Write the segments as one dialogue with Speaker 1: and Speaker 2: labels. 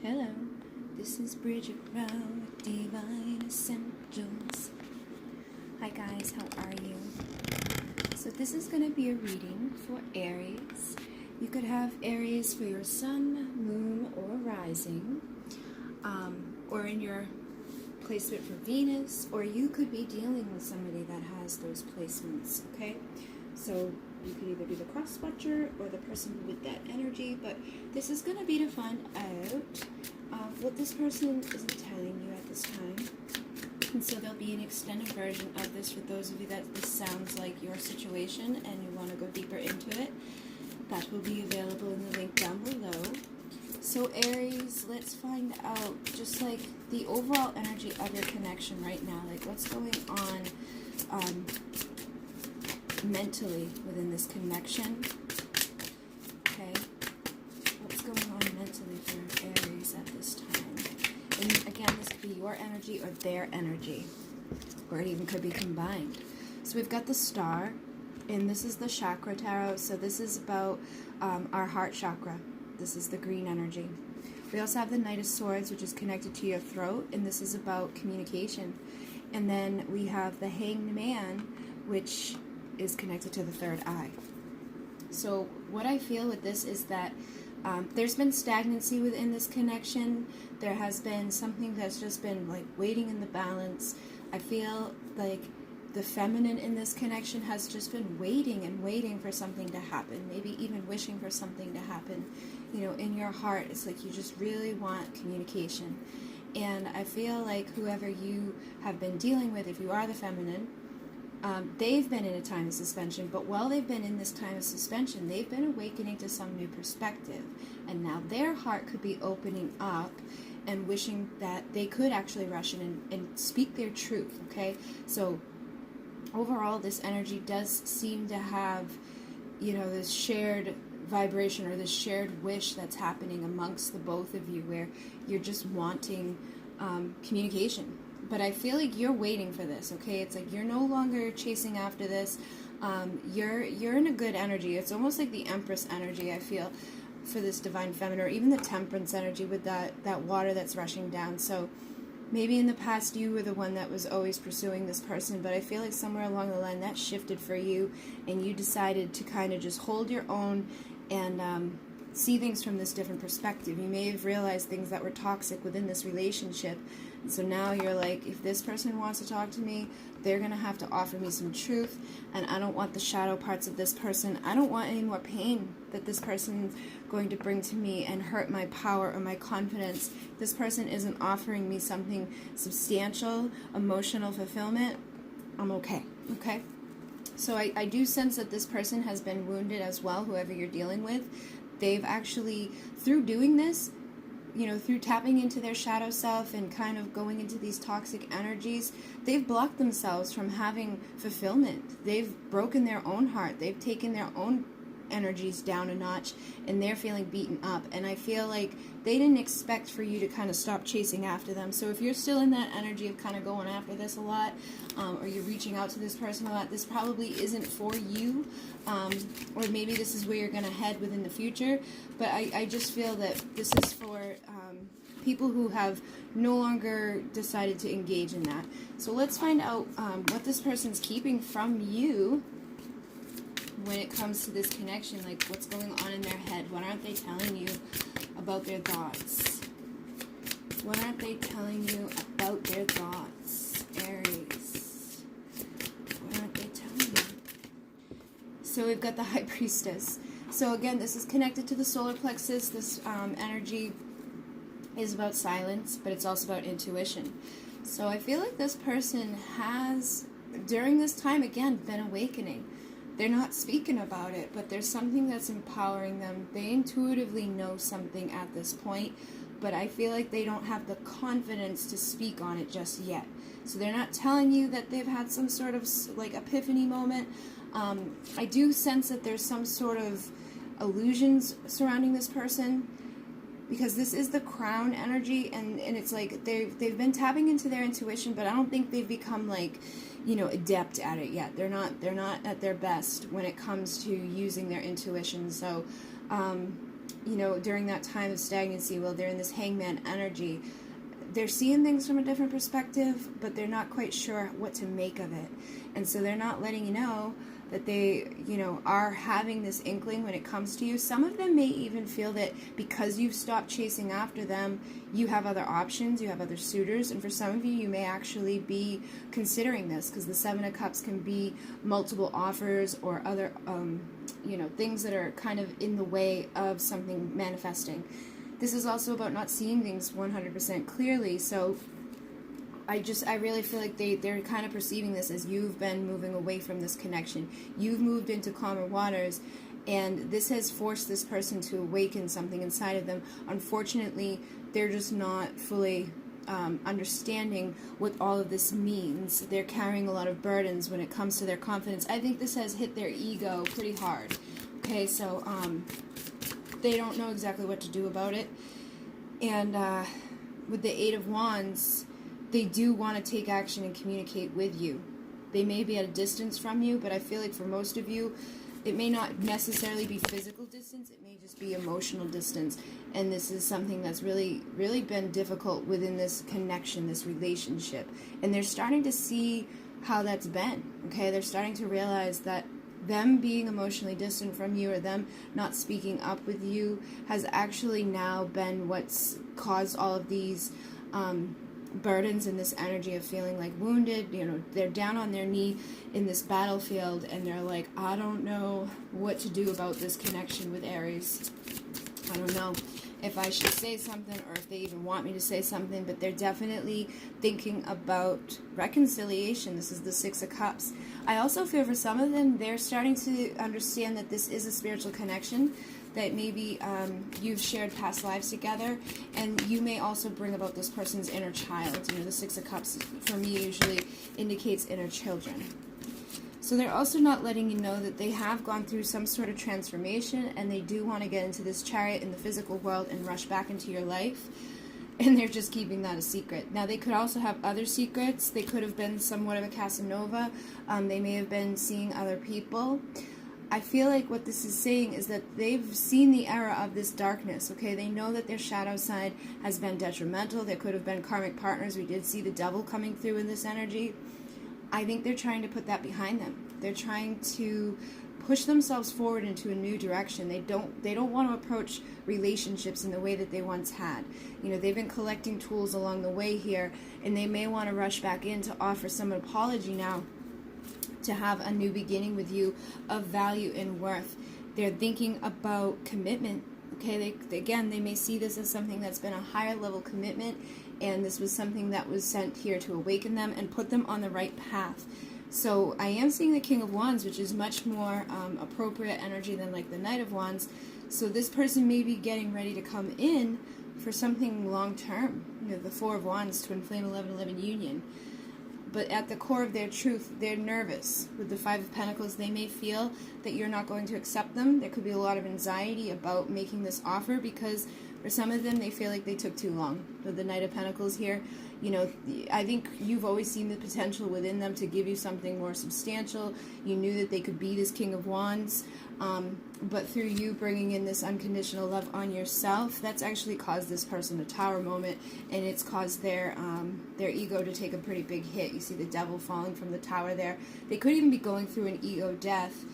Speaker 1: Hello, this is Bridget Brown with Divine Essentials. Hi guys, how are you? So this is going to be a reading for Aries. You could have Aries for your sun, moon, or rising, or in your placement for Venus, or you could be dealing with somebody that has those placements, okay? So you could either be the cross-watcher or the person with that energy, but this is going to be to find out what this person isn't telling you at this time. And so there'll be an extended version of this for those of you that this sounds like your situation and you want to go deeper into it. That will be available in the link down below. So Aries, let's find out just like the overall energy of your connection right now. Like what's going on mentally within this connection. Okay, what's going on mentally for Aries at this time? And again, this could be your energy or their energy, or it even could be combined. So we've got the Star, and this is the chakra tarot. So this is about our heart chakra. This is the green energy. We also have the Knight of Swords, which is connected to your throat, and this is about communication. And then we have the Hanged Man, which is connected to the third eye. So what I feel with this is that there's been stagnancy within this connection. There has been something that's just been like waiting in the balance. I feel like the feminine in this connection has just been waiting and waiting for something to happen, maybe even wishing for something to happen. You know, in your heart, it's like you just really want communication. And I feel like whoever you have been dealing with, if you are the feminine, they've been in a time of suspension, but while they've been in this time of suspension, they've been awakening to some new perspective. And now their heart could be opening up and wishing that they could actually rush in and speak their truth, okay? So overall, this energy does seem to have, you know, this shared vibration or this shared wish that's happening amongst the both of you where you're just wanting communication. But I feel like you're waiting for this, okay? It's like you're no longer chasing after this. You're in a good energy. It's almost like the Empress energy, I feel, for this divine feminine, or even the Temperance energy with that water that's rushing down. So maybe in the past you were the one that was always pursuing this person, but I feel like somewhere along the line that shifted for you, and you decided to kind of just hold your own and see things from this different perspective. You may have realized things that were toxic within this relationship. And so now you're like, if this person wants to talk to me, they're going to have to offer me some truth. And I don't want the shadow parts of this person. I don't want any more pain that this person's going to bring to me and hurt my power or my confidence. This person isn't offering me something substantial, emotional fulfillment. I'm okay. Okay? So I do sense that this person has been wounded as well, whoever you're dealing with. They've actually, through doing this, you know, through tapping into their shadow self and kind of going into these toxic energies, they've blocked themselves from having fulfillment. They've broken their own heart. They've taken their own energies down a notch, and they're feeling beaten up. And I feel like they didn't expect for you to kind of stop chasing after them. So if you're still in that energy of kind of going after this a lot, or you're reaching out to this person a lot, this probably isn't for you, or maybe this is where you're going to head within the future. But I just feel that this is for people who have no longer decided to engage in that. So let's find out what this person's keeping from you when it comes to this connection. Like what's going on in their head. What aren't they telling you about their thoughts? What aren't they telling you about their thoughts, Aries? What aren't they telling you? So we've got the High Priestess. So again, this is connected to the solar plexus. This energy is about silence, but it's also about intuition. So I feel like this person has, during this time, again, been awakening. They're not speaking about it, but there's something that's empowering them. They intuitively know something at this point, but I feel like they don't have the confidence to speak on it just yet. So they're not telling you that they've had some sort of like epiphany moment. I do sense that there's some sort of illusions surrounding this person, because this is the Crown energy, and it's like they've been tapping into their intuition, but I don't think they've become like, you know, adept at it yet. They're not at their best when it comes to using their intuition. So you know, during that time of stagnancy, well, they're in this hangman energy. They're seeing things from a different perspective, but they're not quite sure what to make of it. And so they're not letting you know that they, you know, are having this inkling when it comes to you. Some of them may even feel that because you've stopped chasing after them, you have other options, you have other suitors. And for some of you, you may actually be considering this, because the Seven of Cups can be multiple offers or other, you know, things that are kind of in the way of something manifesting. This is also about not seeing things 100% clearly. So I really feel like they're kind of perceiving this as you've been moving away from this connection. You've moved into calmer waters, and this has forced this person to awaken something inside of them. Unfortunately, they're just not fully understanding what all of this means. They're carrying a lot of burdens when it comes to their confidence. I think this has hit their ego pretty hard. Okay, so they don't know exactly what to do about it. And with the Eight of Wands, they do want to take action and communicate with you. They may be at a distance from you, but I feel like for most of you, it may not necessarily be physical distance, it may just be emotional distance. And this is something that's really, really been difficult within this connection, this relationship. And they're starting to see how that's been, okay? They're starting to realize that them being emotionally distant from you, or them not speaking up with you, has actually now been what's caused all of these burdens and this energy of feeling like wounded. You know, they're down on their knee in this battlefield, and they're like, I don't know what to do about this connection with Aries. I don't know if I should say something, or if they even want me to say something, but they're definitely thinking about reconciliation. This is the Six of Cups. I also feel for some of them, they're starting to understand that this is a spiritual connection, that maybe you've shared past lives together, and you may also bring about this person's inner child. You know, the Six of Cups for me usually indicates inner children. So they're also not letting you know that they have gone through some sort of transformation, and they do want to get into this chariot in the physical world and rush back into your life. And they're just keeping that a secret. Now, they could also have other secrets. They could have been somewhat of a Casanova. They may have been seeing other people. I feel like what this is saying is that they've seen the era of this darkness, okay? They know that their shadow side has been detrimental. There could have been karmic partners. We did see the devil coming through in this energy. I think they're trying to put that behind them. They're trying to push themselves forward into a new direction. They don't want to approach relationships in the way that they once had. You know, they've been collecting tools along the way here, and they may want to rush back in to offer some apology now, to have a new beginning with you of value and worth. They're thinking about commitment. Okay, they may see this as something that's been a higher level commitment, and this was something that was sent here to awaken them and put them on the right path. So I am seeing the King of Wands, which is much more appropriate energy than like the Knight of Wands. So this person may be getting ready to come in for something long term. You know, the Four of Wands, Twin Flame 11-11 union. But at the core of their truth, they're nervous. With the Five of Pentacles, they may feel that you're not going to accept them. There could be a lot of anxiety about making this offer, because for some of them, they feel like they took too long. With the Knight of Pentacles here, you know, I think you've always seen the potential within them to give you something more substantial. You knew that they could be this King of Wands. But through you bringing in this unconditional love on yourself, that's actually caused this person a tower moment, and it's caused their ego to take a pretty big hit. You see the devil falling from the tower there. They could even be going through an ego death,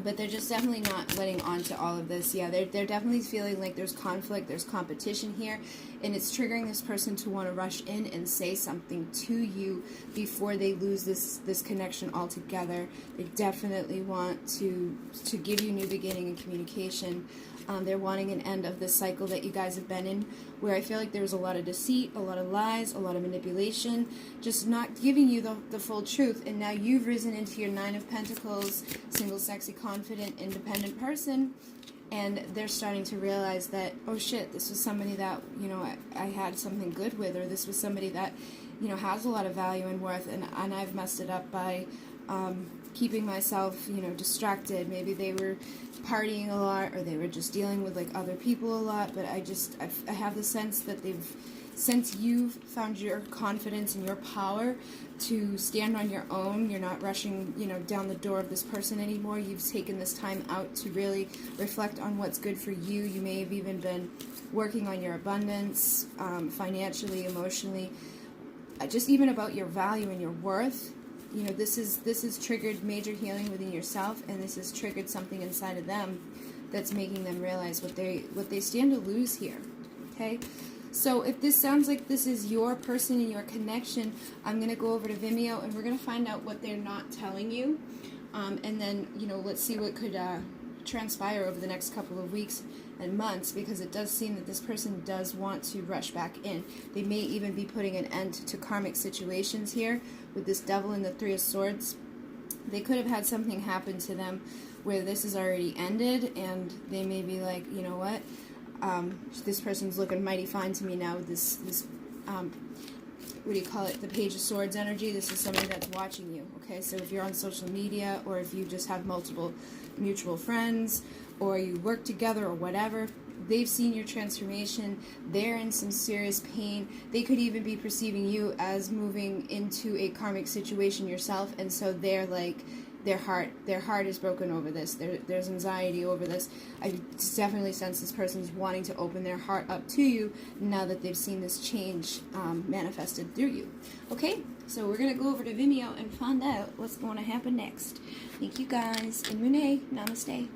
Speaker 1: but they're just definitely not letting on to all of this. Yeah, they're definitely feeling like there's conflict, there's competition here, and it's triggering this person to want to rush in and say something to you before they lose this connection altogether. They definitely want to give you new beginning and communication. They're wanting an end of this cycle that you guys have been in, where I feel like there's a lot of deceit, a lot of lies, a lot of manipulation, just not giving you the full truth. And now you've risen into your Nine of Pentacles, single, sexy, confident, independent person, and they're starting to realize that, oh shit, this was somebody that, you know, I had something good with, or this was somebody that, you know, has a lot of value and worth, and I've messed it up by keeping myself, you know, distracted. Maybe they were partying a lot, or they were just dealing with like other people a lot, but I have the sense that since you've found your confidence and your power to stand on your own, you're not rushing, you know, down the door of this person anymore. You've taken this time out to really reflect on what's good for you. You may have even been working on your abundance, financially, emotionally, just even about your value and your worth. You know, this has triggered major healing within yourself, and this has triggered something inside of them that's making them realize what they stand to lose here. Okay? So if this sounds like this is your person and your connection, I'm going to go over to Vimeo and we're going to find out what they're not telling you. And then, you know, let's see what could transpire over the next couple of weeks and months, because it does seem that this person does want to rush back in. They may even be putting an end to karmic situations here with this Devil and the Three of Swords. They could have had something happen to them where this is already ended, and they may be like, you know what? This person's looking mighty fine to me now with this what do you call it, the Page of Swords energy. This is somebody that's watching you, okay? So if you're on social media, or if you just have multiple mutual friends, or you work together or whatever, they've seen your transformation. They're in some serious pain. They could even be perceiving you as moving into a karmic situation yourself, and so they're like, their heart is broken over this. There's anxiety over this. I definitely sense this person's wanting to open their heart up to you now that they've seen this change manifested through you. Okay, so we're going to go over to Vimeo and find out what's going to happen next. Thank you guys, and Mune, namaste.